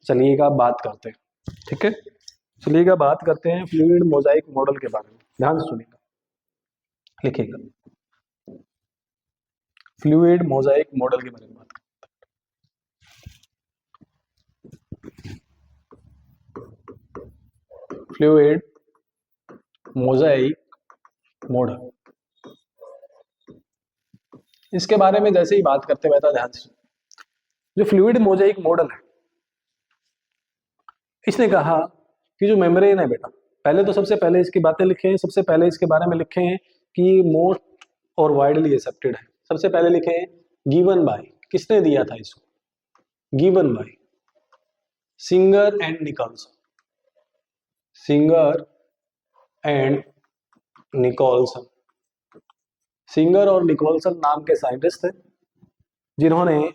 चलिएगा बात करते हैं, ठीक है। चलिएगा बात करते हैं फ्लूइड मोजाइक मॉडल के बारे में। ध्यान से सुनिएगा, लिखिएगा फ्लूइड मोजाइक मॉडल के बारे में बात करते हैं। फ्लूइड मोजाइक मॉडल, इसके बारे में जैसे ही बात करते हुए, ध्यान से जो फ्लूइड मोजाइक मॉडल है, इसने कहा कि जो मेम्ब्रेन है बेटा, पहले तो सबसे पहले इसकी बातें लिखे हैं, सबसे पहले इसके बारे में लिखे हैं कि मोस्ट और वाइडली एक्सेप्टेड है। सबसे पहले लिखे हैं गिवन बाय, किसने दिया था इसको, given by singer and Nicholson, singer and Nicholson. Singer और निकोल्सन नाम के साइंटिस्ट थे जिन्होंने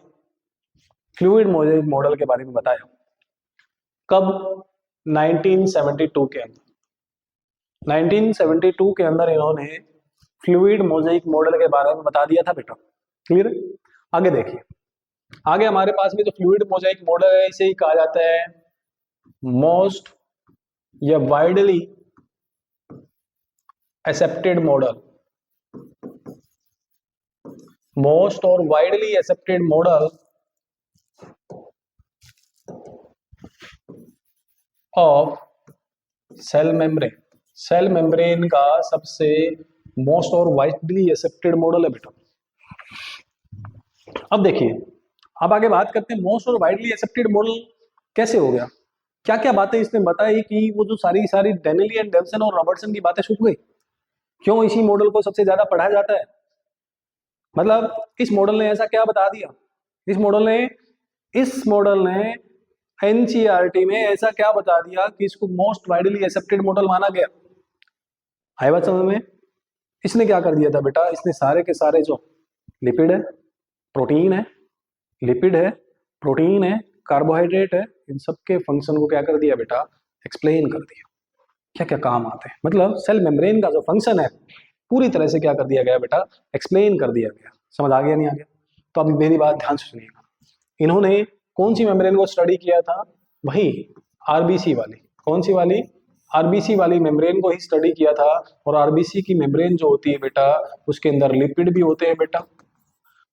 फ्लूइड मोजाइक मॉडल के बारे में बताया। कब? 1972 के अंदर। 1972 के अंदर इन्होंने फ्लूइड मोजाइक मॉडल के बारे में बता दिया था बेटा। क्लियर है? आगे देखिए, आगे हमारे पास में जो फ्लूइड मोजाइक मॉडल है, इसे ही कहा जाता है मोस्ट या वाइडली एक्सेप्टेड मॉडल, मोस्ट और widely accepted model of cell membrane. Cell membrane का सबसे मोस्ट और वाइडली एक्सेप्टेड मॉडल है बेटा। अब देखिए, अब आगे बात करते हैं मोस्ट और वाइडली एक्सेप्टेड मॉडल कैसे हो गया, क्या क्या बातें इसने बताई कि वो जो सारी डेनिली एंड डेल्सन और रॉबर्टसन की बातें छूट गई। क्यों इसी मॉडल को सबसे ज्यादा पढ़ा जाता है, मतलब इस मॉडल ने ऐसा क्या बता दिया, इस मॉडल ने एनसीईआरटी में ऐसा क्या बता दिया कि इसको मोस्ट वाइडली एक्सेप्टेड मॉडल माना गया। आए बात समझ में? इसने क्या कर दिया था बेटा, इसने सारे के सारे जो लिपिड है, प्रोटीन है, लिपिड है, प्रोटीन है, कार्बोहाइड्रेट है, इन सब के फंक्शन को क्या कर दिया बेटा, एक्सप्लेन कर दिया, क्या क्या काम आते हैं। मतलब सेल मेम्ब्रेन का जो फंक्शन है पूरी तरह से क्या कर दिया गया बेटा, एक्सप्लेन कर दिया गया। समझ आ गया नहीं आ गया? तो अभी मेरी बात ध्यान से सुनिएगा। इन्होंने कौन सी मेम्ब्रेन को स्टडी किया था, वही आरबीसी वाली। कौन सी वाली? आरबीसी वाली मेम्ब्रेन को ही स्टडी किया था। और आरबीसी की मेम्ब्रेन जो होती है बेटा, उसके अंदर लिपिड भी होते हैं बेटा,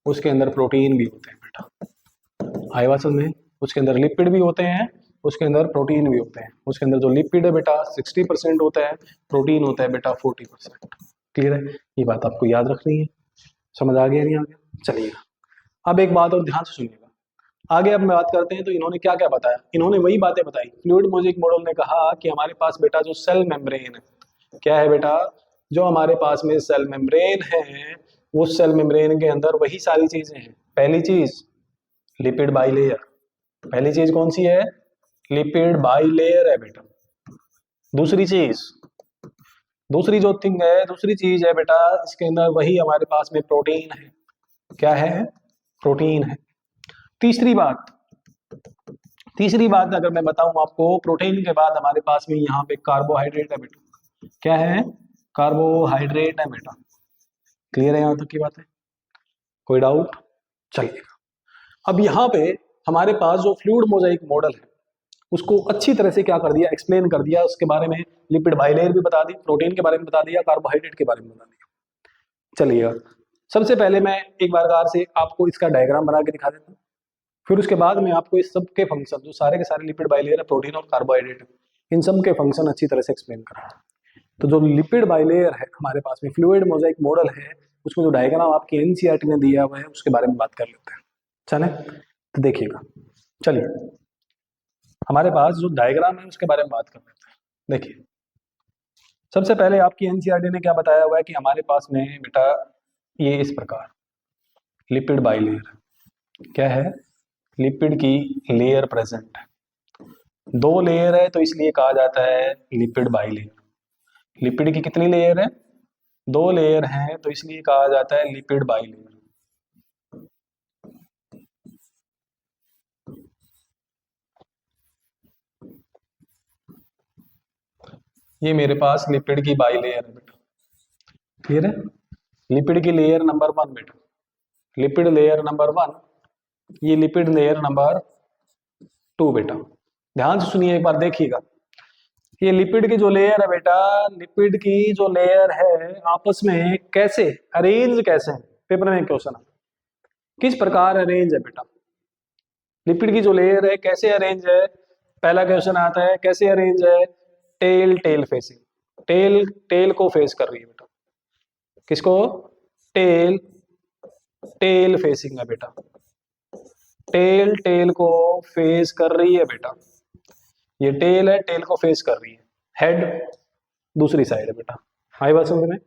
उसके अंदर प्रोटीन भी होते हैं बेटा। आए बात समझ में? उसके अंदर लिपिड भी होते हैं, उसके अंदर प्रोटीन भी होते हैं। उसके अंदर जो लिपिड है बेटा 60% होता है, प्रोटीन होता है बेटा 40%। क्लियर है? ये बात आपको याद रखनी है। समझ आ गया नहीं आ गया? चलिए अब एक बात और ध्यान से सुनिएगा। आगे अब मैं बात करते हैं तो इन्होंने क्या क्या बताया। इन्होंने वही बातें बताई। फ्लूइड मोजाइक मॉडल ने कहा कि हमारे पास बेटा जो सेल मेम्ब्रेन है, क्या है बेटा, जो हमारे पास में सेल मेम्ब्रेन है, उस सेल मेम्ब्रेन के अंदर वही सारी चीजें हैं। पहली चीज लिपिड बाइलेयर। पहली चीज कौन सी है? लिपिड बाइलेयर है बेटा। दूसरी चीज है बेटा, इसके अंदर वही हमारे पास में प्रोटीन है। क्या है? प्रोटीन है। तीसरी बात अगर मैं बताऊं आपको, प्रोटीन के बाद हमारे पास में यहाँ पे कार्बोहाइड्रेट है बेटा। क्या है? कार्बोहाइड्रेट है बेटा। क्लियर है यहाँ तक की बात है? कोई डाउट? चलिएगा अब यहाँ पे हमारे पास जो फ्लूइड मोजाइक मॉडल है उसको अच्छी तरह से क्या कर दिया, एक्सप्लेन कर दिया। उसके बारे में लिपिड बाइलेयर भी बता दी, प्रोटीन के बारे में बता दिया, कार्बोहाइड्रेट के बारे में बता दिया। चलिएगा सबसे पहले मैं एक बार से आपको इसका डायग्राम बना के दिखा देता हूँ, फिर उसके बाद में आपको इस सब के फंक्शन, जो सारे के सारे लिपिड बाइलेयर है, प्रोटीन और कार्बोहाइड्रेट है, इन सब के फंक्शन अच्छी तरह से एक्सप्लेन करा। तो जो लिपिड बाइलेयर है हमारे पास में, फ्लूइड मोजाइक मॉडल है, उसमें जो डायग्राम आपकी एनसीईआरटी ने दिया हुआ है उसके बारे में बात कर लेते हैं। चले तो देखिएगा, चलिए हमारे पास जो डायग्राम है उसके बारे में बात कर लेते हैं। देखिए सबसे पहले आपकी एनसीईआरटी ने क्या बताया हुआ है कि हमारे पास में बेटा ये इस प्रकार लिपिड बाइलेयर, क्या है, लिपिड की लेयर प्रेजेंट है। 2 लेयर है तो इसलिए कहा जाता है लिपिड बाइलेयर। लिपिड की कितनी लेयर है? 2 लेयर है तो इसलिए कहा जाता है लिपिड बाइलेयर। ये मेरे पास लिपिड की बाइलेयर है बेटा। क्लियर है? लिपिड की लेयर नंबर 1 बेटा, लिपिड लेयर नंबर 1, ये लिपिड लेयर नंबर 2 बेटा। ध्यान से सुनिए एक बार, देखिएगा। ये लिपिड की जो लेयर है बेटा, लिपिड की जो लेयर है आपस में कैसे अरेंज, कैसे है, पेपर में क्वेश्चन है किस प्रकार अरेंज है बेटा। लिपिड की जो लेयर है कैसे अरेंज है, पहला क्वेश्चन आता है कैसे अरेंज है, tail tail facing, tail tail को फेस कर रही है बेटा, किसको, टेल टेल फेसिंग है बेटा, टेल टेल को फेस कर रही है बेटा, ये टेल है टेल को फेस कर रही है, हेड दूसरी साइड है बेटा। आई बात समझ में,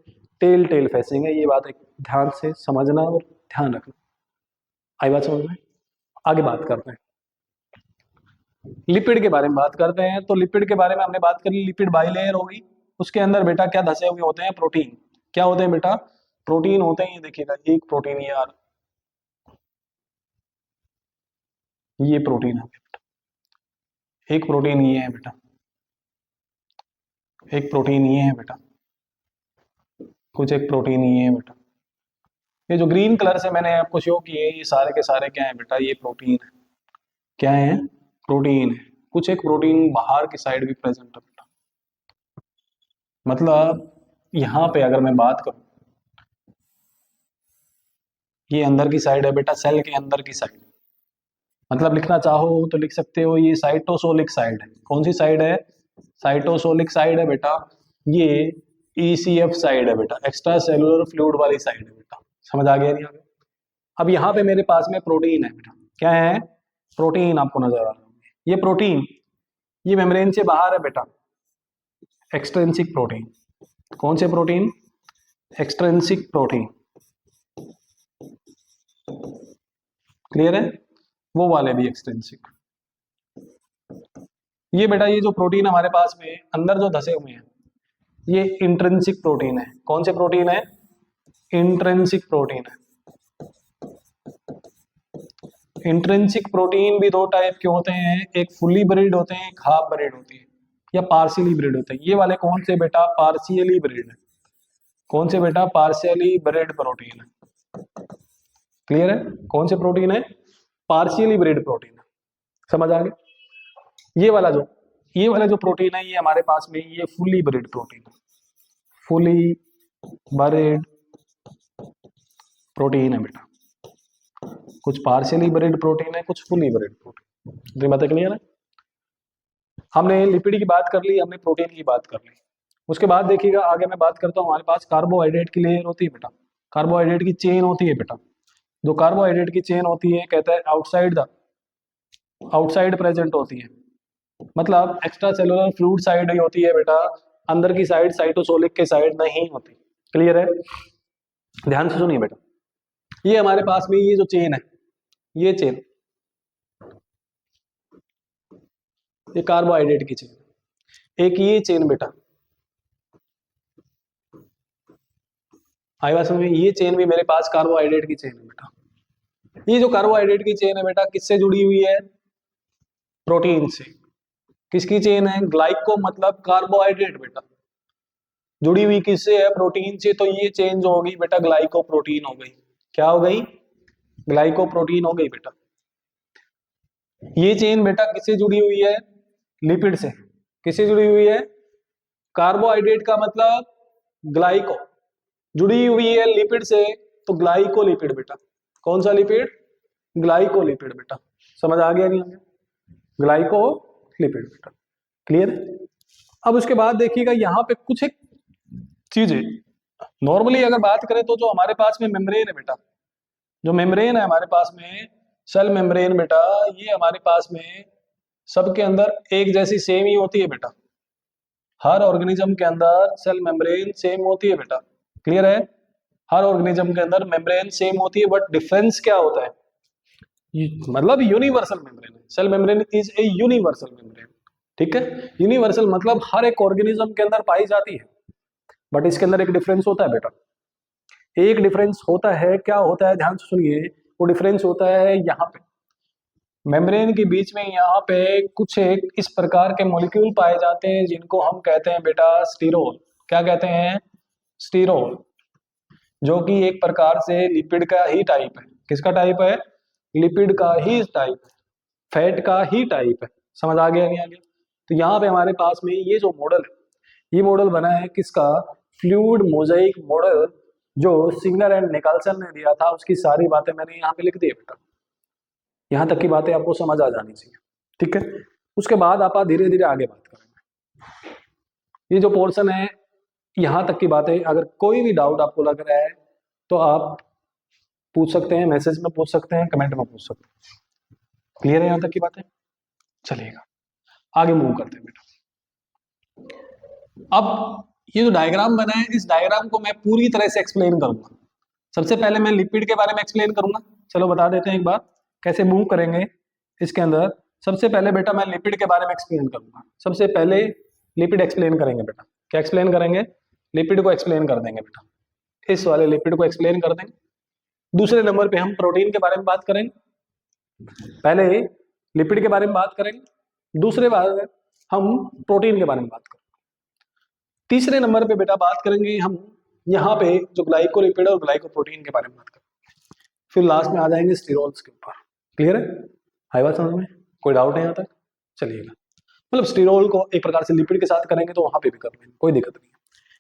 टेल टेल फेसिंग है, ये बात एक ध्यान से समझना और ध्यान रखना। आई बात समझ में, आगे बात करते हैं, लिपिड के बारे में बात करते हैं। तो लिपिड के बारे में हमने बात करी, लिपिड बाइलेयर होगी, उसके अंदर बेटा क्या धसे हुए होते हैं, प्रोटीन। क्या होते हैं बेटा, प्रोटीन होते हैं। ये देखिएगा, एक प्रोटीन यार, ये प्रोटीन है बेटा, एक प्रोटीन ये है बेटा, एक प्रोटीन ये है बेटा, कुछ एक प्रोटीन ये है बेटा। ये जो ग्रीन कलर से मैंने आपको शो किए, ये सारे के सारे क्या है बेटा, ये प्रोटीन है। क्या है, प्रोटीन है। कुछ एक प्रोटीन बाहर की साइड भी प्रेजेंट है बेटा। मतलब यहां पे अगर मैं बात करूं, ये अंदर की साइड है बेटा, सेल के अंदर की साइड। मतलब लिखना चाहो तो लिख सकते हो, ये साइटोसोलिक साइड है। कौन सी साइड है, साइटोसोलिक साइड है बेटा। ये ECF साइड है बेटा, एक्स्ट्रा सेलुलर फ्लूइड वाली साइड है बेटा। समझ आ गया नहीं, आ गया। अब यहाँ पे मेरे पास में प्रोटीन है बेटा, क्या है, प्रोटीन आपको नजर आ रहा है। ये प्रोटीन, ये मेम्ब्रेन से बाहर है बेटा, एक्सट्रिंसिक प्रोटीन। कौन से प्रोटीन, एक्सट्रिंसिक प्रोटीन। क्लियर है, वो वाले भी एक्सट्रिंसिक। ये बेटा, ये जो प्रोटीन हमारे पास में अंदर जो धसे हुए हैं, ये इंट्रिंसिक प्रोटीन है। कौन से प्रोटीन है, इंट्रिंसिक प्रोटीन है। इंट्रिंसिक प्रोटीन भी दो टाइप के होते हैं, एक फुल्ली ब्रीड होते हैं, एक हाफ ब्रीड होती है, या पार्शियली ब्रीड होते हैं। ये वाले कौन से बेटा, पार्शियली ब्रीड है। कौन से बेटा, पार्शियली ब्रीड प्रोटीन है। क्लियर है, कौन से प्रोटीन है, पार्शियली ब्रीड प्रोटीन है। समझ आ गया। ये वाला जो प्रोटीन है, ये हमारे पास में ये फुल्ली ब्रीड प्रोटीन है, फुली ब्रीड प्रोटीन है बेटा। कुछ पार्शियली ब्रीड प्रोटीन है, कुछ फुली ब्रीड प्रोटीन। बात क्लियर है। हमने लिपिड की बात कर ली, हमने प्रोटीन की बात कर ली। उसके बाद देखिएगा आगे मैं बात करता हूँ, हमारे पास कार्बोहाइड्रेट की लेयर होती है बेटा, कार्बोहाइड्रेट की चेन होती है बेटा। जो कार्बोहाइड्रेट की चेन होती है, कहता है आउटसाइड प्रेजेंट होती है। मतलब एक्स्ट्रा सेलुलर फ्लूइड साइड ही होती है बेटा, अंदर की साइड साइटोसोलिक के साइड नहीं होती। क्लियर है, ध्यान से सुनिए बेटा। ये हमारे पास में ये जो चेन है, ये चेन, ये कार्बोहाइड्रेट की चेन, एक ये चेन बेटा, आई बात समझ में, ये चेन भी मेरे पास कार्बोहाइड्रेट की चेन है बेटा। ये जो कार्बोहाइड्रेट की चेन है बेटा, किससे जुड़ी हुई है, प्रोटीन से। किसकी चेन है, ग्लाइको मतलब कार्बोहाइड्रेट बेटा, जुड़ी हुई किससे है, प्रोटीन से। तो ये चेन जो होगी बेटा, ग्लाइको प्रोटीन हो गई। क्या हो गई, ग्लाइको प्रोटीन हो गई बेटा। ये चेन बेटा किससे जुड़ी हुई है, लिपिड से। किससे जुड़ी हुई है, कार्बोहाइड्रेट का मतलब ग्लाइको, जुड़ी हुई है लिपिड से, तो ग्लाइको लिपिड बेटा। कौन सा लिपिड, ग्लाइको लिपिड बेटा। समझ आ गया नहीं, ग्लाइको लिपिड बेटा। क्लियर। अब उसके बाद देखिएगा यहाँ पे कुछ एक चीजें, नॉर्मली अगर बात करें तो जो हमारे पास में मेम्ब्रेन है बेटा, जो मेम्ब्रेन है हमारे पास में, सेल मेम्ब्रेन बेटा, ये हमारे पास में सबके अंदर एक जैसी सेम ही होती है बेटा। हर ऑर्गेनिज्म के अंदर सेल मेम्ब्रेन सेम होती है बेटा। क्लियर है, हर ऑर्गेनिज्म के अंदर मेम्ब्रेन सेम होती है, बट डिफरेंस क्या होता है, मतलब यूनिवर्सल मेम्ब्रेन है। Cell membrane is a universal membrane. ठीक है, यूनिवर्सल मतलब हर एक ऑर्गेनिज्म के अंदर पाई जाती है, बट इसके अंदर एक डिफरेंस होता है बेटा। एक डिफरेंस होता है, क्या होता है, ध्यान से सुनिए। वो डिफरेंस होता है यहाँ पे, मेम्ब्रेन के बीच में यहाँ पे कुछ एक इस प्रकार के मॉलिक्यूल पाए जाते हैं, जिनको हम कहते हैं बेटा स्टीरोल। क्या कहते हैं, स्टीरोल, जो कि एक प्रकार से लिपिड का ही टाइप है। किसका टाइप है, लिपिड का ही टाइप है, फैट का ही टाइप है। समझ आ गया नहीं आ गया? तो यहाँ पे हमारे पास में ये जो मॉडल है, ये मॉडल बना है किसका? फ्लूइड मोजाइक मॉडल, जो सिग्नर एंड निकालसन ने दिया था। उसकी सारी बातें मैंने यहाँ पे लिख दी है बेटा, यहाँ तक की बातें आपको समझ आ जानी चाहिए, ठीक है? उसके बाद आप धीरे धीरे आगे बात करेंगे। ये जो पोर्शन है, यहाँ तक की बातें, अगर कोई भी डाउट आपको लग रहा है तो आप पूछ सकते हैं, मैसेज में पूछ सकते हैं, कमेंट में पूछ सकते हैं। क्लियर है यहाँ तक की बातें? चलिएगा आगे मूव करते हैं बेटा। अब ये जो डायग्राम बना है, इस डायग्राम को मैं पूरी तरह से एक्सप्लेन करूंगा। सबसे पहले मैं लिपिड के बारे में एक्सप्लेन करूंगा। चलो बता देते हैं एक बार कैसे मूव करेंगे इसके अंदर। सबसे पहले बेटा मैं लिपिड के बारे में एक्सप्लेन करूंगा। सबसे पहले लिपिड एक्सप्लेन करेंगे बेटा। क्या एक्सप्लेन करेंगे? लिपिड को एक्सप्लेन कर देंगे बेटा, इस वाले लिपिड को एक्सप्लेन कर देंगे। दूसरे नंबर पे हम प्रोटीन के बारे में बात करेंगे। पहले लिपिड के बारे में बात करेंगे, दूसरे बार हम प्रोटीन के बारे में बात करेंगे। तीसरे नंबर पे बेटा बात करेंगे हम यहाँ पे जो ग्लाइकोलिपिड और ग्लाइकोप्रोटीन के बारे में बात करेंगे। फिर लास्ट में आ जाएंगे स्टीरोल्स के ऊपर। क्लियर है? आई बात समझ में? कोई डाउट है यहाँ तक? चलिएगा, मतलब स्टीरोल को एक प्रकार से लिपिड के साथ करेंगे तो वहां पे भी कर लेंगे, कोई दिक्कत नहीं है।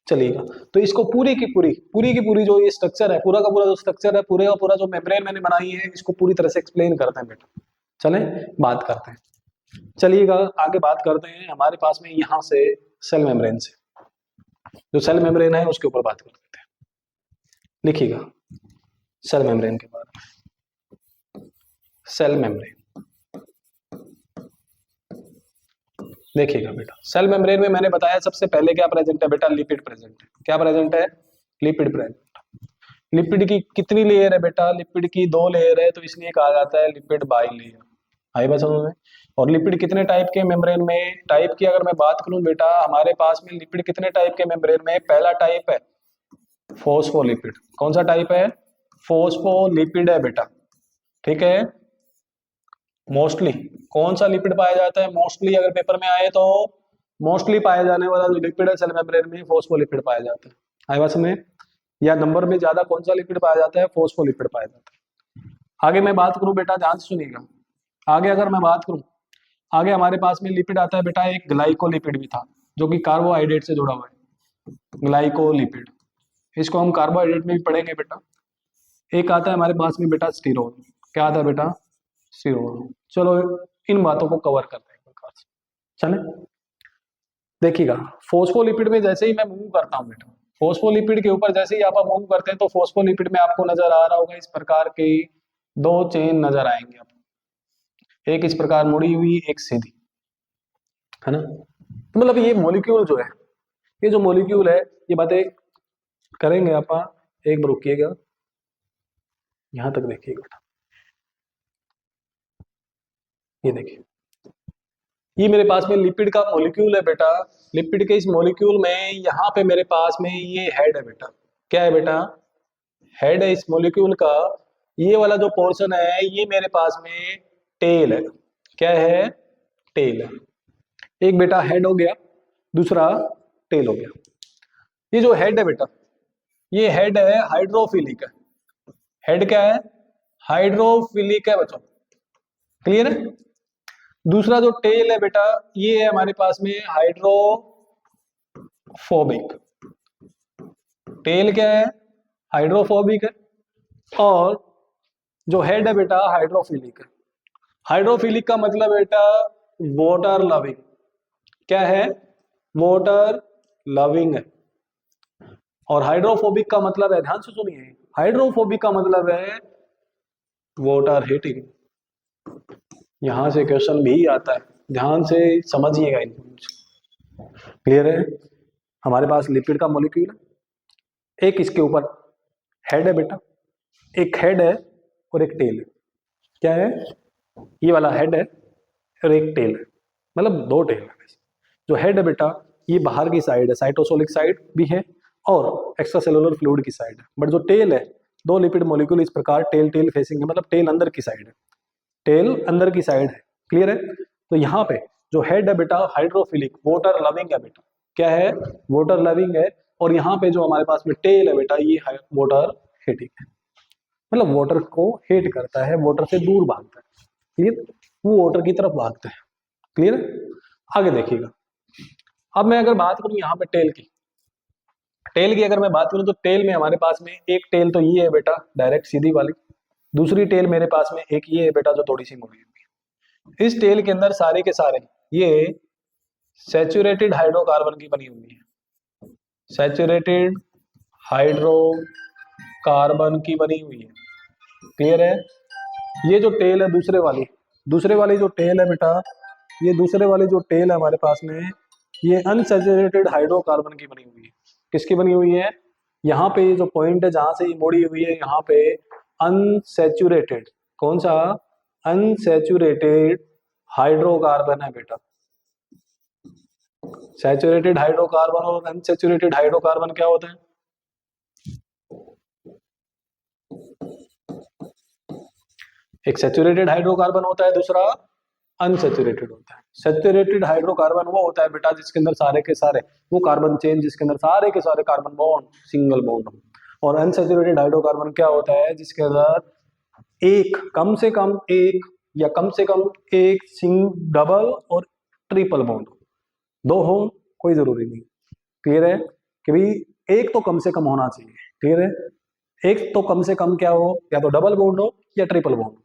चलिएगा, तो इसको पूरी की पूरी जो ये स्ट्रक्चर है, पूरा का पूरा जो स्ट्रक्चर है, पूरे का पूरा जो मेम्ब्रेन मैंने बनाई है, इसको पूरी तरह से एक्सप्लेन करते हैं बेटा। चलें बात करते हैं। चलिएगा आगे बात करते हैं। हमारे पास में यहाँ से सेल मेम्ब्रेन से, जो सेल मेम्ब्रेन है उसके ऊपर बात कर लेते हैं। लिखिएगा सेल मेम्ब्रेन के बारे में। सेल मेम्ब्रेन देखिएगा बेटा, सेल मेम्ब्रेन में मैंने बताया सबसे पहले क्या प्रेजेंट है बेटा? लिपिड प्रेजेंट है। क्या प्रेजेंट है? Lipid present. लिपिड की कितनी लेयर है बेटा? लिपिड की 2 लेयर है, तो इसलिए कहा जाता है लिपिड बाइलेयर। आई बात समझ में? और लिपिड कितने टाइप के मेम्ब्रेन में? टाइप की अगर मैं बात करूं बेटा, हमारे पास में लिपिड कितने टाइप के मेम्ब्रेन में? पहला टाइप है फोस्फोलिपिड। कौन सा टाइप है? फोस्फोलिपिड है बेटा, ठीक है? मोस्टली कौन सा लिपिड पाया जाता है? मोस्टली अगर पेपर में आए तो मोस्टली पाया जाने वाला जो लिपिड है सेल मेम्ब्रेन में, फोस्फोलिपिड पाया जाता है। आई बात समझ में? या नंबर में ज्यादा कौन सा लिपिड पाया जाता है? फोस्फोलिपिड पाया जाता है। आगे मैं बात करूं बेटा, ध्यान से सुनिएगा। आगे अगर मैं बात करूं, आगे हमारे पास में लिपिड आता है बेटा, एक ग्लाइकोलिपिड भी था जो कि कार्बोहाइड्रेट से जुड़ा हुआ है, ग्लाइकोलिपिड। इसको हम कार्बोहाइड्रेट में भी पढ़ेंगे बेटा। एक आता है हमारे पास में बेटा स्टीरोल। क्या आता है बेटा? स्टीरोल। चलो इन बातों को कवर करते हैं एक प्रकार से। चले देखिएगा, फोस्फोलिपिड में जैसे ही मैं मूव करता हूँ बेटा, फोस्फोलिपिड के ऊपर जैसे ही आप मूव करते हैं तो फोस्फोलिपिड में आपको नजर आ रहा होगा इस प्रकार की 2 चेन नजर आएंगे आपको, एक इस प्रकार मुड़ी हुई, एक सीधी, है ना? तो मतलब ये मॉलिक्यूल जो है, ये जो मॉलिक्यूल है, ये बातें करेंगे आप। एक बार रुकिएगा, यहां तक देखिएगा बेटा। ये देखिए, ये मेरे पास में लिपिड का मॉलिक्यूल है बेटा। लिपिड के इस मॉलिक्यूल में यहाँ पे मेरे पास में ये हेड है बेटा। क्या है बेटा? हेड है इस मॉलिक्यूल का। ये वाला जो पोर्शन है ये मेरे पास में टेल है। क्या है? टेल है। एक बेटा हेड हो गया, दूसरा टेल हो गया। ये जो हेड है बेटा, ये हेड है हाइड्रोफिलिक है। हेड क्या है? हाइड्रोफिलिक है बच्चों। क्लियर है? दूसरा जो टेल है बेटा, ये है हमारे पास में हाइड्रोफोबिक। टेल क्या है? हाइड्रोफोबिक है। और जो हेड है बेटा, हाइड्रोफिलिक है। हाइड्रोफिलिक का मतलब बेटा वाटर लविंग। क्या है? वाटर लविंग है। और हाइड्रोफोबिक का मतलब है, ध्यान से सुनिए, हाइड्रोफोबिक का मतलब है वाटर हीटिंग। यहां से क्वेश्चन भी आता है, ध्यान से समझिएगा इनको। क्लियर है? हमारे पास लिपिड का मॉलिक्यूल है, एक इसके ऊपर हेड है बेटा, एक हेड है और एक टेल है। क्या है? ये वाला हेड है और एक टेल है, मतलब 2 टेल है। जो हेड है बेटा, ये बाहर की साइड है, साइटोसोलिक साइड भी है और एक्स्ट्रा सेलुलर फ्लूइड की साइड है। बट जो टेल है, 2 लिपिड मॉलिक्यूल इस प्रकार टेल टेल फेसिंग है, मतलब टेल अंदर की साइड है, टेल अंदर की साइड है। क्लियर है? तो यहाँ पे जो हेड है बेटा, हाइड्रोफिलिक, वाटर लविंग है बेटा। क्या है? वाटर लविंग है। और यहाँ पे जो हमारे पास में टेल है बेटा, ये वाटर हीटिंग है, मतलब वाटर को हेट करता है, वाटर से दूर भागता है। क्लियर? वो वाटर की तरफ भागता है। क्लियर है? आगे देखिएगा, अब मैं अगर बात करूं यहाँ पे टेल की अगर मैं बात करूं तो टेल में हमारे पास में एक टेल तो ये है बेटा डायरेक्ट सीधी वाली, दूसरी टेल मेरे पास में एक ये है बेटा जो थोड़ी सी मुड़ी हुई है। इस टेल के अंदर सारे के सारे ये सैचुरेटेड हाइड्रोकार्बन की बनी हुई है, सैचुरेटेड हाइड्रोकार्बन की बनी हुई है। क्लियर है? ये जो टेल है दूसरे वाली जो टेल है बेटा, ये दूसरे वाली जो टेल है हमारे पास में, ये अनसैचुरेटेड हाइड्रोकार्बन की बनी हुई है। किसकी बनी हुई है? यहाँ पे जो पॉइंट है जहां से ये मोड़ी हुई है, यहाँ पे अनसैचुरेटेड, कौन सा? अनसैचुरेटेड हाइड्रोकार्बन है बेटा। सैचुरेटेड हाइड्रोकार्बन और अनसैचुरेटेड हाइड्रोकार्बन क्या होता है? एक सैचुरेटेड हाइड्रोकार्बन होता है, दूसरा अनसैचुरेटेड होता है। सैचुरेटेड हाइड्रोकार्बन वो होता है बेटा जिसके अंदर सारे के सारे वो कार्बन चेन जिसके अंदर सारे के सारे कार्बन बॉन्ड सिंगल बॉन्ड हो। और अनसैचुरेटेड हाइड्रोकार्बन क्या होता है? जिसके अंदर एक कम से कम एक या कम से कम एक डबल और ट्रिपल बॉन्ड हो, दो हो कोई जरूरी नहीं। क्लियर है कि भाई एक तो कम से कम होना चाहिए। क्लियर है? एक तो कम से कम क्या हो, या तो डबल बॉन्ड हो या ट्रिपल बॉन्ड।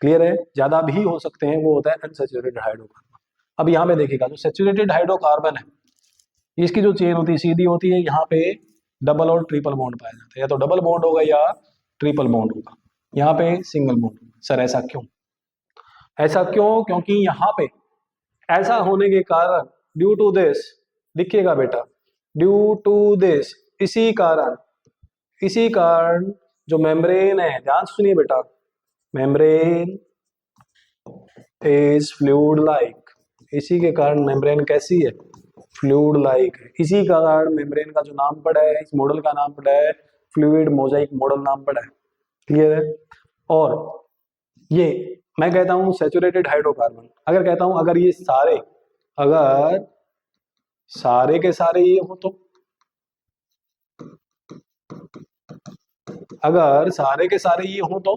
क्लियर है? ज्यादा भी हो सकते हैं, वो होता है अनसैचुरेटेड हाइड्रोकार्बन। अब यहाँ पे देखिएगा जो सैचुरेटेड हाइड्रोकार्बन है इसकी जो चेन होती है सीधी होती है, यहाँ पे डबल और ट्रिपल बॉन्ड पाया जाता है, या तो डबल बॉन्ड होगा या ट्रिपल बॉन्ड होगा, यहाँ पे सिंगल बॉन्ड होगा। सर ऐसा क्यों? ऐसा क्यों? क्योंकि यहाँ पे ऐसा होने के कारण ड्यू टू दिस, लिखिएगा बेटा, ड्यू टू दिस, इसी कारण जो मेम्ब्रेन है, ध्यान से सुनिए बेटा, मेम्ब्रेन इज फ्लूइड लाइक, इसी के कारण मेम्ब्रेन कैसी है? फ्लूइड लाइक है। इसी का कारण मेम्ब्रेन का जो नाम पड़ा है, इस मॉडल का नाम पड़ा है फ्लूइड मोजाइक मॉडल नाम पड़ा है। क्लियर है? और ये मैं कहता हूं सैचुरेटेड हाइड्रोकार्बन, अगर कहता हूं अगर सारे के सारे ये हो तो, अगर सारे के सारे ये हो तो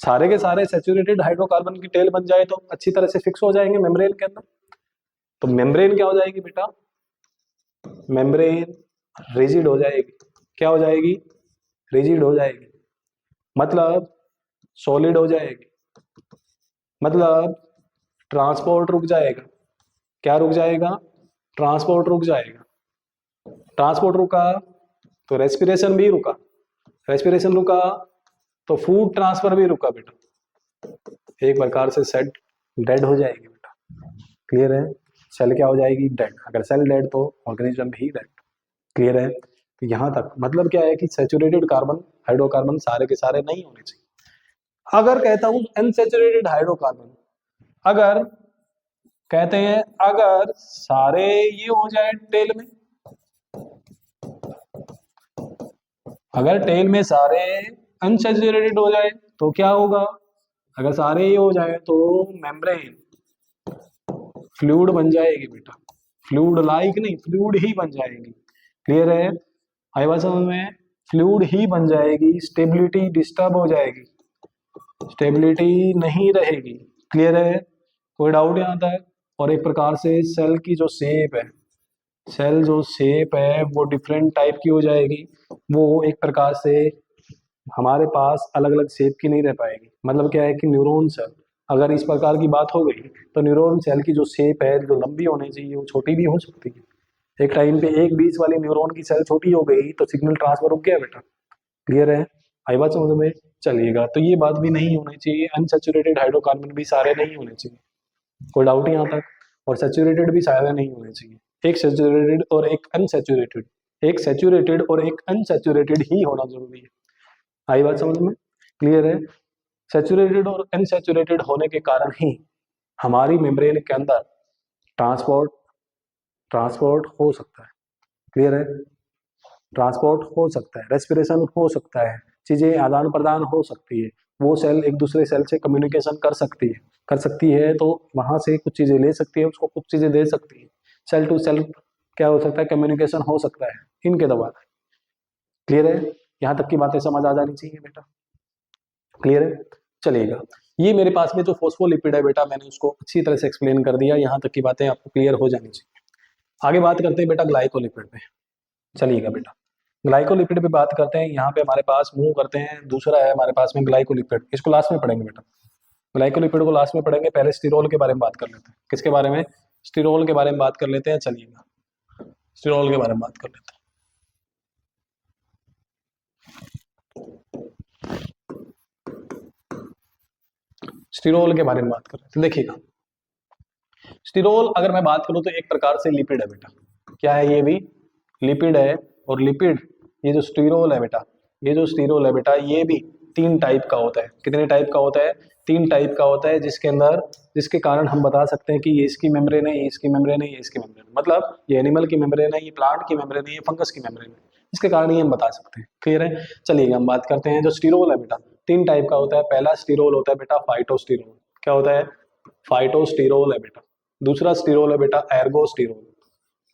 सारे के सारे सैचुरेटेड हाइड्रोकार्बन की टेल बन जाए तो अच्छी तरह से फिक्स हो जाएंगे मेम्ब्रेन के अंदर। तो मेम्ब्रेन क्या हो जाएगी बेटा? मेम्ब्रेन रिजिड हो जाएगी। क्या हो जाएगी? रिजिड हो जाएगी, मतलब सॉलिड हो जाएगी, मतलब ट्रांसपोर्ट रुक जाएगा। क्या रुक जाएगा? ट्रांसपोर्ट रुक जाएगा। ट्रांसपोर्ट रुका तो रेस्पिरेशन भी रुका, रेस्पिरेशन रुका तो फूड ट्रांसफर भी रुका बेटा। एक प्रकार से सेल डेड हो जाएगी बेटा। क्लियर है? सेल क्या हो जाएगी? डेड। अगर सेल डेड तो ऑर्गेनिज्म भी डेड। क्लियर है? तो यहां तक मतलब क्या है कि सैचुरेटेड कार्बन हाइड्रोकार्बन सारे के सारे नहीं होने चाहिए। अगर कहता हूं अनसैचुरेटेड हाइड्रोकार्बन, अगर कहते हैं अगर सारे ये हो जाए टेल में, अगर टेल में सारे अनसैचुरेटेड हो जाए तो क्या होगा? अगर सारे ये हो जाए तो मेम्ब्रेन फ्लूइड बन जाएगी बेटा, फ्लूइड लाइक नहीं, फ्लूइड ही बन जाएगी। क्लियर है? आई बात समझ में? फ्लूइड ही बन जाएगी, स्टेबिलिटी डिस्टर्ब हो जाएगी, स्टेबिलिटी नहीं रहेगी। क्लियर है? कोई डाउट यहाँ आता है? और एक प्रकार से सेल की जो शेप है, सेल जो शेप है वो डिफरेंट टाइप की हो जाएगी, वो एक प्रकार से हमारे पास अलग अलग शेप की नहीं रह पाएगी। मतलब क्या है कि न्यूरॉन सेल अगर इस प्रकार की बात हो गई तो न्यूरॉन सेल की जो शेप है जो लंबी होनी चाहिए वो छोटी भी हो सकती है। एक टाइम पे एक बीच वाली न्यूरॉन की सेल छोटी हो गई तो सिग्नल ट्रांसफर रुक गया बेटा। क्लियर है? आई बात समझ में? चलिएगा, तो ये बात भी नहीं होनी चाहिए, अनसैचुरेटेड हाइड्रोकार्बन भी सारे नहीं होने चाहिए। कोई डाउट यहाँ तक? और सैचुरेटेड भी सारे नहीं होने चाहिए, एक सैचुरेटेड और एक अनसैचुरेटेड, एक सैचुरेटेड और एक अनसैचुरेटेड ही होना जरूरी है। आई बात समझ में? क्लियर है? सैचुरेटेड और अनसैचुरेटेड होने के कारण ही हमारी मेम्ब्रेन के अंदर ट्रांसपोर्ट ट्रांसपोर्ट हो सकता है। क्लियर है? ट्रांसपोर्ट हो सकता है, रेस्पिरेशन हो सकता है, चीजें आदान प्रदान हो सकती है, वो सेल एक दूसरे सेल से कम्युनिकेशन कर सकती है तो वहां से कुछ चीजें ले सकती है, उसको कुछ चीजें दे सकती है। सेल टू सेल क्या हो सकता है? कम्युनिकेशन हो सकता है इनके द्वारा। क्लियर है? यहाँ तक की बातें समझ आ जानी चाहिए बेटा। क्लियर है? चलिएगा, ये मेरे पास में जो फोस्फोलिपिड है बेटा, मैंने उसको अच्छी तरह से एक्सप्लेन कर दिया, यहाँ तक की बातें आपको क्लियर हो जानी चाहिए। आगे बात करते हैं बेटा ग्लाइकोलिपिड पे। चलिएगा बेटा, ग्लाइकोलिपिड पे बात करते हैं। यहाँ पे हमारे पास मूव करते हैं, दूसरा है हमारे पास में ग्लाइकोलिपिड, इसको लास्ट में पढ़ेंगे बेटा। ग्लाइकोलिपिड को लास्ट में पढ़ेंगे, पहले स्टिरोल के बारे में बात कर लेते हैं। किसके बारे में? स्टिरोल के बारे में बात कर लेते हैं। चलिएगा स्टिरोल के बारे में बात कर लेते हैं। स्टिरोल के बारे में बात कर लेते हैं। देखिएगा स्टिरोल अगर मैं बात करूं तो एक प्रकार से लिपिड है बेटा। क्या है? ये भी लिपिड है। और लिपिड, ये जो स्टिरोल है बेटा, ये जो स्टिरोल है बेटा, ये भी 3 टाइप का होता है। कितने टाइप का होता है? 3 टाइप का होता है, जिसके अंदर, जिसके कारण हम बता सकते हैं कि ये इसकी मेम्ब्रेन है, ये इसकी मेम्ब्रेन है, ये इसकी मेम्ब्रेन है। मतलब ये एनिमल की मेम्ब्रेन है, ये प्लांट की मेम्ब्रेन है, ये फंगस की मेम्ब्रेन है। इसके कारण ये हम बता सकते हैं। क्लियर है? चलिए हम बात करते हैं। जो स्टिरोल है बेटा 3 टाइप का होता है। पहला स्टिरोल होता है बेटा फाइटोस्टिरोल। क्या होता है? फाइटोस्टिरोल है बेटा। दूसरा स्टिरोल है बेटा एर्गोस्टिरोल।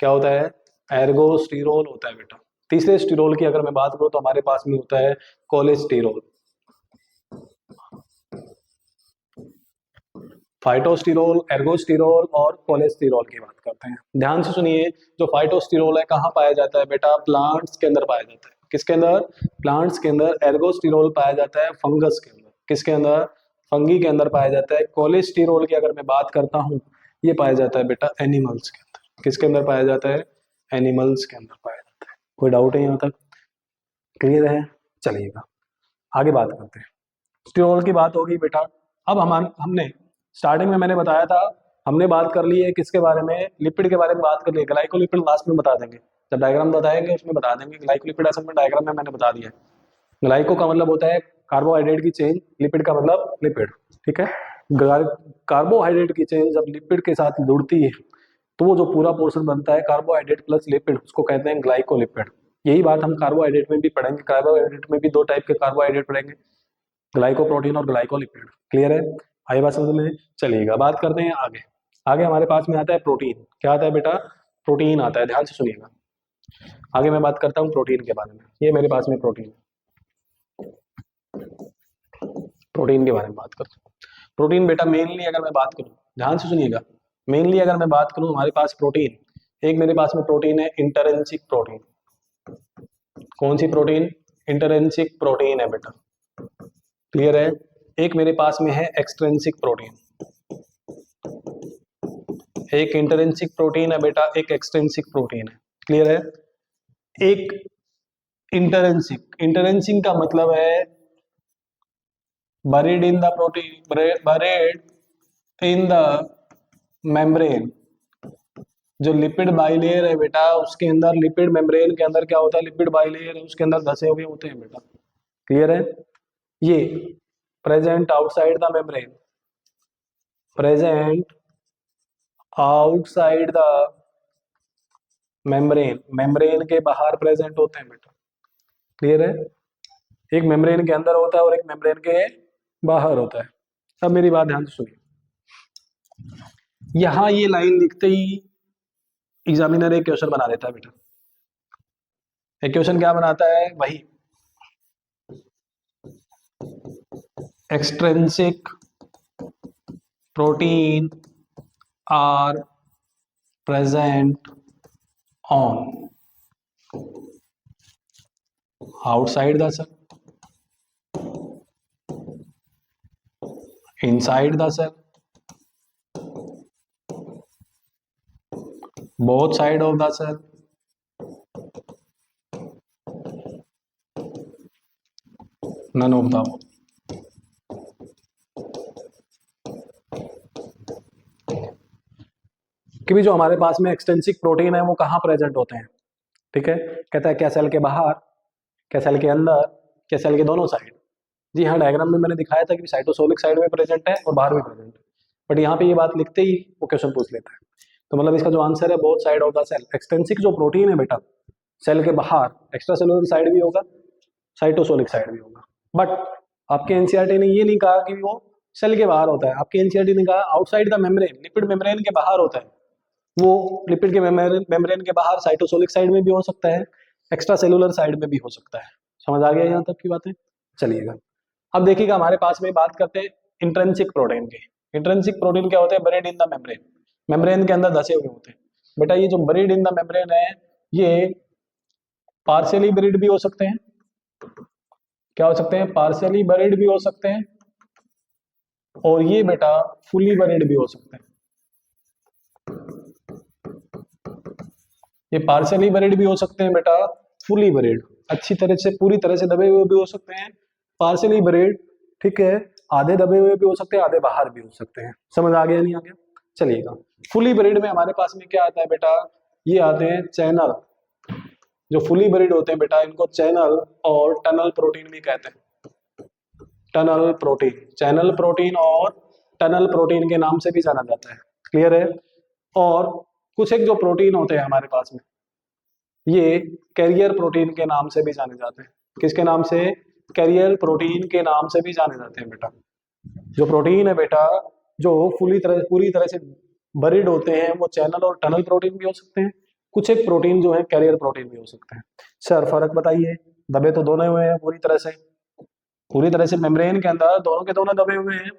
क्या होता है? एर्गोस्टिरोल होता है बेटा। तीसरे स्टिरोल की अगर मैं बात करूं तो हमारे पास में होता है कोलेस्टिरोल। फाइटोस्टिरोल, एर्गोस्टिरोल और कोलेस्टिरोल की बात करते हैं। ध्यान से सुनिए, जो फाइटोस्टिरोल है कहाँ पाया जाता है बेटा? प्लांट्स के अंदर पाया जाता है। किसके अंदर? प्लांट्स के अंदर। एर्गोस्टिरोल पाया जाता है फंगस के अंदर। किसके अंदर? फंगी के अंदर पाया जाता है। कोलेस्टिरोल की अगर मैं बात करता हूँ, ये पाया जाता है बेटा एनिमल्स के अंदर। किसके अंदर पाया जाता है? एनिमल्स के अंदर पाया जाता है। कोई डाउट है यहाँ तक? क्लियर है? चलिएगा आगे बात करते हैं। स्टिरोल की बात होगी बेटा। अब हमने स्टार्टिंग में मैंने बताया था, हमने बात कर ली है किसके बारे में? लिपिड के बारे में बात कर ली है। ग्लाइकोलिपिड लास्ट में बता देंगे, जब डायग्राम बताएंगे उसमें बता देंगे। ग्लाइकोलिपिड असल में डायग्राम में मैंने बता दिया है। ग्लाइको का मतलब होता है कार्बोहाइड्रेट की चेन, लिपिड का मतलब लिपिड। ठीक है? कार्बोहाइड्रेट की चेन जब लिपिड के साथ जुड़ती है तो वो जो पूरा पोर्शन बनता है कार्बोहाइड्रेट प्लस लिपिड, उसको कहते हैं ग्लाइकोलिपिड। यही बात हम कार्बोहाइड्रेट में भी पढ़ेंगे। कार्बोहाइड्रेट में भी 2 टाइप के कार्बोहाइड्रेट पढ़ेंगे, ग्लाइकोप्रोटीन और ग्लाइकोलिपिड। क्लियर है? आई बात समझ में? चलिएगा बात करते हैं आगे। आगे हमारे पास में आता है प्रोटीन। क्या आता है बेटा? प्रोटीन आता है। ध्यान से सुनिएगा, आगे मैं बात करता हूँ प्रोटीन के बारे में। ये मेरे पास में प्रोटीन, प्रोटीन के बारे में बात करता हूँ। प्रोटीन बेटा मेनली अगर मैं बात करूँ, ध्यान से सुनिएगा, मेनली अगर मैं बात करूँ हमारे पास प्रोटीन, एक मेरे पास में प्रोटीन है इंटरेंसिक प्रोटीन। कौन सी प्रोटीन? इंटरेंसिक प्रोटीन है बेटा। क्लियर है? एक मेरे पास में है एक्सट्रेंसिक प्रोटीन। एक इंटरेंसिक प्रोटीन है बेटा, एक एक्सट्रेंसिक प्रोटीन है। क्लियर है? एक इंटरेंसिक, इंटरेंसिक का मतलब है buried in the protein, buried in the membrane। जो लिपिड बाइलेयर है बेटा उसके अंदर, लिपिड मेम्ब्रेन के अंदर क्या होता है? लिपिड बाइलेयर है, उसके अंदर धसे हुए होते हैं बेटा। क्लियर है? ये present outside the membrane, present outside the membrane, membrane के बाहर प्रेजेंट होते हैं बेटा। क्लियर है? एक मेम्ब्रेन के अंदर होता है और एक मेम्ब्रेन के बाहर होता है। अब मेरी बात ध्यान से सुनिए, यहां ये लाइन लिखते ही एग्जामिनर एक क्वेश्चन बना देता है बेटा। एक क्वेश्चन क्या बनाता है? वही extrinsic protein are present on outside the cell, inside the cell, both side of the cell, none of the above। कि भी जो हमारे पास में एक्सटेंसिक प्रोटीन है वो कहाँ प्रेजेंट होते हैं? ठीक है? कहता है क्या सेल के बाहर, क्या सेल के अंदर, क्या सेल के दोनों साइड? जी हाँ, डायग्राम में मैंने दिखाया था कि साइटोसोलिक साइड में प्रेजेंट है और बाहर भी प्रेजेंट है, बट यहाँ पे ये बात लिखते ही वो क्वेश्चन पूछ लेता है। तो मतलब इसका जो आंसर है both side of the cell. Extrinsic जो प्रोटीन है बेटा सेल के बाहर, एक्स्ट्रा सेलुलर साइड भी होगा, साइटोसोलिक साइड भी होगा, बट आपके एनसीईआरटी ने ये नहीं कहा कि वो सेल के बाहर होता है। आपके एनसीईआरटी ने कहा outside the membrane, lipid membrane के बाहर होता है। वो लिपिड के मेम्ब्रेन के बाहर साइटोसोलिक साइड में भी हो सकता है, एक्स्ट्रा सेलुलर साइड में भी हो सकता है। समझ आ गया यहाँ तक की बातें? चलिएगा अब देखिएगा हमारे पास में बात करते हैं इंट्रिंसिक प्रोटीन के। इंट्रिंसिक प्रोटीन क्या होते हैं? Buried in the membrane, membrane के अंदर धसे हुए होते हैं। बेटा ये जो बरीड इन द मेम्ब्रेन है, ये पार्शियली बरीड भी हो सकते हैं। क्या हो सकते हैं? पार्शियली बरीड भी हो सकते हैं, और ये बेटा फुली बरीड भी हो सकते हैं। ये पार्शियली बरीड भी हो सकते हैं बेटा, फुली बरीड अच्छी तरह से, पूरी तरह से दबे हुए भी हो सकते हैं, पार्शियली बरीड, ठीक है, आधे दबे हुए भी हो सकते हैं, आधे बाहर भी हो सकते हैं। समझ आ गया नहीं आ गया? चलिएगा, फुली बरीड में हमारे पास में क्या आता है बेटा? ये आते हैं चैनल। जो फुली बरीड होते हैं बेटा, इनको चैनल और टनल प्रोटीन भी कहते हैं। टनल प्रोटीन, चैनल प्रोटीन और टनल प्रोटीन के नाम से भी जाना जाता है। क्लियर है? और कुछ एक जो प्रोटीन होते हैं हमारे पास में, ये कैरियर प्रोटीन के नाम से भी जाने जाते हैं। किसके नाम से? कैरियर प्रोटीन के नाम से भी जाने जाते हैं बेटा। जो प्रोटीन है बेटा, जो पूरी तरह से बरीड होते हैं, वो चैनल और टनल प्रोटीन भी हो सकते हैं। कुछ एक प्रोटीन जो है कैरियर प्रोटीन भी हो सकते हैं। सर फर्क बताइए। दबे तो दोनों हुए हैं पूरी तरह से मेम्ब्रेन के अंदर दोनों के दोनों दबे हुए हैं।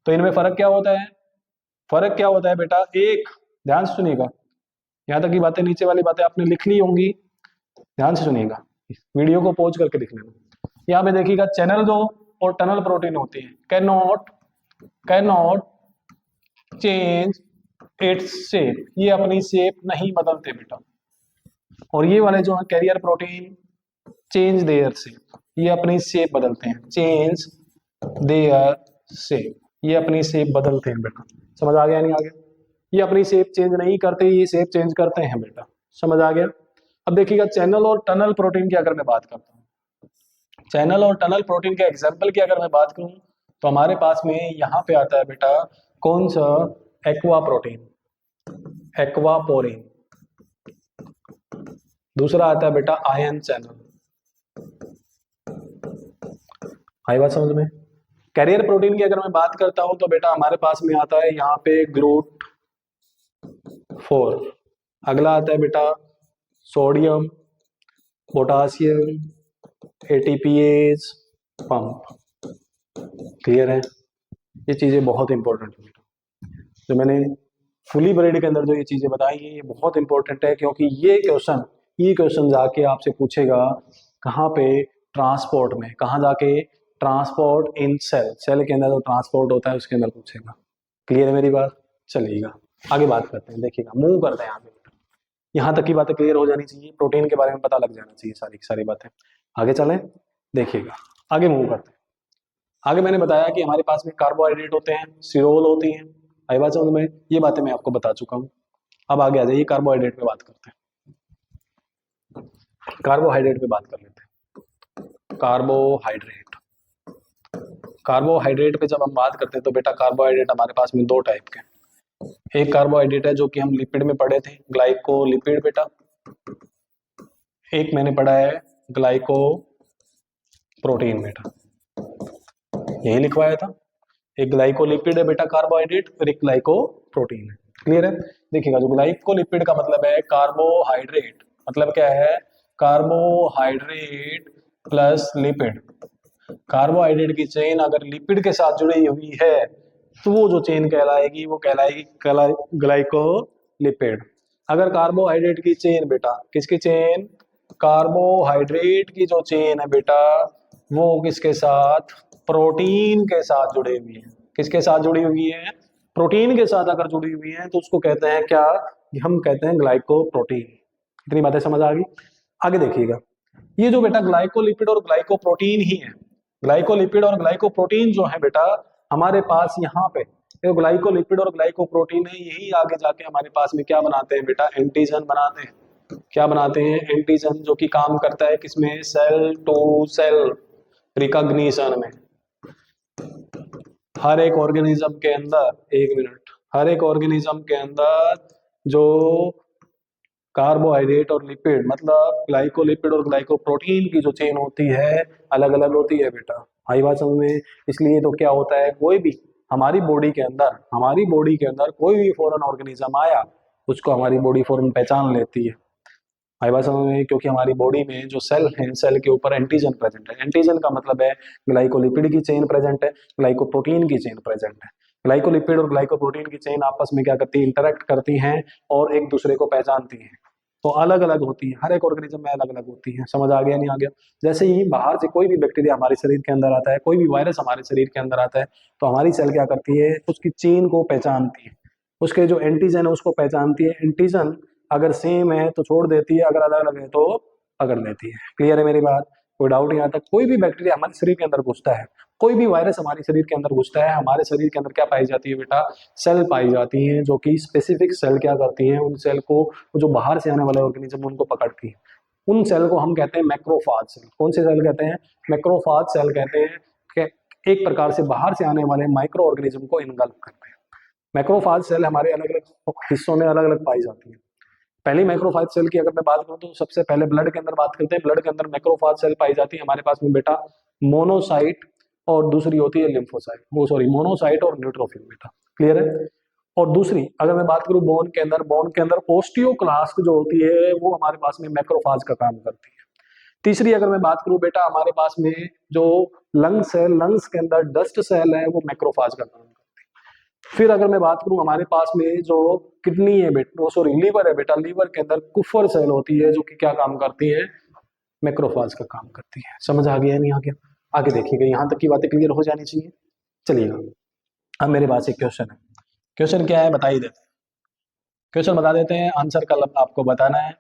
तो इनमें फर्क क्या होता है? फर्क क्या होता है बेटा? एक, ध्यान से सुनिएगा, यहाँ तक की बातें, नीचे वाली बातें आपने लिख ली होंगी, ध्यान से सुनिएगा, वीडियो को पॉज करके लिख लेना। यहाँ पे देखिएगा, चैनल जो और टनल प्रोटीन होती है, can not change its shape, ये अपनी शेप नहीं बदलते बेटा। और ये वाले जो है carrier protein, change their shape, ये अपनी शेप बदलते हैं। चेंज देयर शेप, ये अपनी शेप बदलते हैं बेटा। समझ आ गया नहीं आ गया? ये अपनी शेप चेंज नहीं करते, ये शेप चेंज करते हैं बेटा। समझ आ गया? अब देखिएगा, चैनल और टनल प्रोटीन की अगर मैं बात करता हूँ, चैनल और टनल प्रोटीन के एग्जाम्पल की अगर मैं बात करूं, तो हमारे पास में यहाँ पे आता है बेटा कौन सा? Aqua protein, aquaporin. दूसरा आता है बेटा आयन चैनल। आई बात समझ में? कैरियर प्रोटीन की अगर मैं बात करता हूं, तो बेटा हमारे पास में आता है यहाँ पे ग्लूट 4। अगला आता है बेटा sodium, potassium, ATPase, pump. Clear है? ये चीजें बहुत इंपॉर्टेंट है बेटा। जो मैंने फुली बरीड के अंदर जो ये चीजें बताई हैं, ये बहुत इंपॉर्टेंट है, क्योंकि ये क्वेश्चन जाके आपसे पूछेगा कहाँ पे? ट्रांसपोर्ट में। कहाँ जाके? ट्रांसपोर्ट इन सेल के अंदर जो ट्रांसपोर्ट होता है उसके अंदर पूछेगा। क्लियर है मेरी बात? चलिएगा आगे बात करते हैं। देखिएगा, मूव करते हैं आगे। यहाँ तक की बातें क्लियर हो जानी चाहिए, प्रोटीन के बारे में पता लग जाना चाहिए सारी की सारी बातें। आगे चलें, देखिएगा आगे मूव करते हैं। आगे मैंने बताया कि हमारे पास में कार्बोहाइड्रेट होते हैं, सिरोल होती हैं। आई बात समझ में? ये बातें मैं आपको बता चुका हूँ। अब आगे आ जाइए, कार्बोहाइड्रेट पे बात करते हैं। कार्बोहाइड्रेट पे बात कर लेते हैं। कार्बोहाइड्रेट पे जब हम बात करते हैं, तो बेटा कार्बोहाइड्रेट हमारे पास में दो टाइप के। एक कार्बोहाइड्रेट है जो कि हम लिपिड में पढ़े थे, ग्लाइकोलिपिड बेटा। एक मैंने पढ़ा है ग्लाइको प्रोटीन बेटा, यही लिखवाया था। एक ग्लाइकोलिपिड है बेटा कार्बोहाइड्रेट, और एक ग्लाइको प्रोटीन है। क्लियर है? देखिएगा, जो ग्लाइकोलिपिड का मतलब है कार्बोहाइड्रेट, मतलब क्या है? Carbohydrate plus lipid. कार्बोहाइड्रेट की चेन अगर लिपिड के साथ जुड़ी हुई है, तो वो जो चेन कहलाएगी वो कहलाएगी ग्लाइकोलिपिड। अगर कार्बोहाइड्रेट की चेन बेटा, किसकी चेन? कार्बोहाइड्रेट की जो चेन है बेटा, वो किसके साथ? प्रोटीन के साथ जुड़ी हुई है। किसके साथ जुड़ी हुई है? प्रोटीन के साथ अगर जुड़ी हुई है, तो उसको कहते हैं क्या? हम कहते हैं ग्लाइकोप्रोटीन। इतनी बातें समझ आ गई? आगे देखिएगा, ये जो बेटा ग्लाइकोलिपिड और ग्लाइकोप्रोटीन ही है। ग्लाइकोलिपिड और ग्लाइकोप्रोटीन जो है बेटा हमारे पास यहाँ पे, ये ग्लाइकोलिपिड और ग्लाइकोप्रोटीन है, यही आगे जाके हमारे पास में क्या बनाते हैं बेटा? एंटीजन बनाते हैं। क्या बनाते हैं? एंटीजन, जो कि काम करता है किसमें? सेल टू सेल रिकॉग्निशन में। हर एक ऑर्गेनिज्म के अंदर, एक मिनट, हर एक ऑर्गेनिज्म के अंदर जो कार्बोहाइड्रेट और लिपिड, मतलब ग्लाइकोलिपिड और ग्लाइकोप्रोटीन की जो चेन होती है, अलग अलग होती है बेटा। आई बात समझ में? इसलिए तो क्या होता है, कोई भी हमारी बॉडी के अंदर कोई भी फॉरेन ऑर्गेनिज्म आया, उसको हमारी बॉडी फौरन पहचान लेती है। आई बात समझ में? क्योंकि हमारी बॉडी में जो सेल है, सेल के ऊपर एंटीजन प्रेजेंट है। एंटीजन का मतलब है ग्लाइकोलिपिड की चेन प्रेजेंट है, ग्लाइकोप्रोटीन की चेन प्रेजेंट है। ग्लाइकोलिपिड और ग्लाइकोप्रोटीन की चेन आपस में क्या करती है, इंटरेक्ट करती हैं और एक दूसरे को पहचानती हैं। तो अलग अलग होती है, हर एक ऑर्गेनिज्म में अलग अलग होती है। समझ आ गया नहीं आ गया? जैसे ही बाहर से कोई भी बैक्टीरिया हमारे शरीर के अंदर आता है, कोई भी वायरस हमारे शरीर के अंदर आता है, तो हमारी सेल क्या करती है, उसकी चेन को पहचानती है, उसके जो एंटीजन है उसको पहचानती है। एंटीजन अगर सेम है तो छोड़ देती है, अगर अलग अलग है तो पकड़ लेती है। क्लियर है मेरी बात? कोई डाउट यहाँ तक? कोई भी बैक्टीरिया हमारे शरीर के अंदर घुसता है, कोई भी वायरस हमारे शरीर के अंदर घुसता है, हमारे शरीर के अंदर क्या पाई जाती है बेटा, सेल पाई जाती हैं, जो कि स्पेसिफिक सेल क्या करती हैं, उन सेल को, जो बाहर से आने वाले ऑर्गेनिज्म उनको पकड़ती है। उन सेल को हम कहते हैं मैक्रोफाज सेल। कौन से सेल कहते हैं? मैक्रोफाज सेल कहते हैं कि एक प्रकार से बाहर से आने वाले माइक्रो ऑर्गेनिज्म को इनगल्फ करते हैं। मैक्रोफाज सेल हमारे अलग अलग हिस्सों में अलग अलग पाई जाती है। पहली मैक्रोफाज सेल की अगर मैं बात करूं तो सबसे पहले ब्लड के अंदर बात करते हैं। ब्लड के अंदर मैक्रोफाज सेल पाई जाती है हमारे पास में बेटा, मोनोसाइट, और दूसरी होती है लिम्फोसाइट, वो सॉरी मोनोसाइट और न्यूट्रोफिल बेटा। क्लियर है? और दूसरी अगर मैं बात करूं बोन के अंदर, बोन के अंदर ओस्टियोक्लास्ट जो होती है वो हमारे पास में मैक्रोफाज का काम करती है। तीसरी अगर मैं बात करूं बेटा, हमारे पास में जो लंग्स है, लंग्स के अंदर डस्ट सेल है, वो मैक्रोफाज का काम करती है। फिर अगर मैं बात करूं हमारे पास में जो किडनी है बेटा, वो सॉरी लीवर है बेटा, लीवर के अंदर कुफर सेल होती है जो कि क्या काम करती है, मैक्रोफाज का काम करती है। समझ आ गया नहीं आ गया? आगे देखिएगा, यहां तक की बातें क्लियर हो जानी चाहिए। चलिएगा, अब मेरे पास एक क्वेश्चन है। क्वेश्चन क्या है बताइए देते हैं। क्वेश्चन बता देते हैं, आंसर कल आपको बताना है।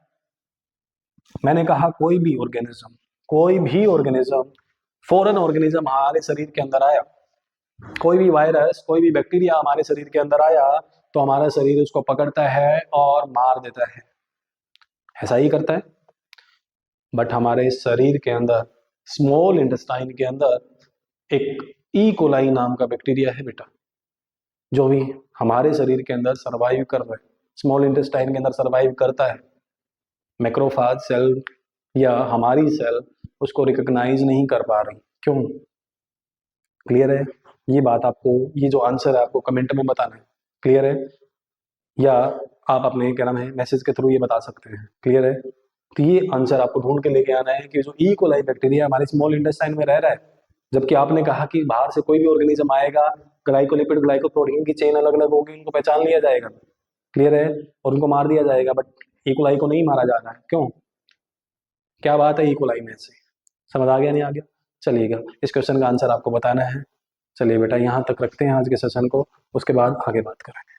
मैंने कहा कोई भी ऑर्गेनिज्म, कोई भी ऑर्गेनिज्म, फॉरेन ऑर्गेनिज्म हमारे शरीर के अंदर आया, कोई भी वायरस, कोई भी बैक्टीरिया हमारे शरीर के अंदर आया, तो हमारा शरीर उसको पकड़ता है और मार देता है। ऐसा ही करता है। बट हमारे शरीर के अंदर, स्मॉल इंटेस्टाइन के अंदर एक ई कोलाई नाम का बैक्टीरिया है बेटा, जो भी हमारे शरीर के अंदर सरवाइव कर रहा है, स्मॉल इंटेस्टाइन के अंदर सरवाइव करता है। मैक्रोफाज सेल या हमारी सेल उसको रिकॉग्नाइज नहीं कर पा रही। क्यों? क्लियर है? ये बात आपको, ये जो आंसर है आपको कमेंट में बताना है। क्लियर है? या आप अपने क्या नाम है मैसेज के थ्रू ये बता सकते हैं। क्लियर है? तो ये आंसर आपको ढूंढ के लेके आना है कि जो ई कोलाई बैक्टीरिया हमारे स्मॉल इंटेस्टाइन में रह रहा है, जबकि आपने कहा कि बाहर से कोई भी ऑर्गेनिज्म आएगा, ग्लाइकोलिपिड ग्लाइकोप्रोटीन की चेन अलग अलग होगी, उनको पहचान लिया जाएगा। क्लियर है? और उनको मार दिया जाएगा। बट ई कोलाई को नहीं मारा जा रहा है। क्यों? क्या बात है ई कोलाई में से? समझ आ गया नहीं आ गया? चलिएगा, इस क्वेश्चन का आंसर आपको बताना है। चलिए बेटा, यहाँ तक रखते हैं आज के सेशन को, उसके बाद आगे बात करेंगे।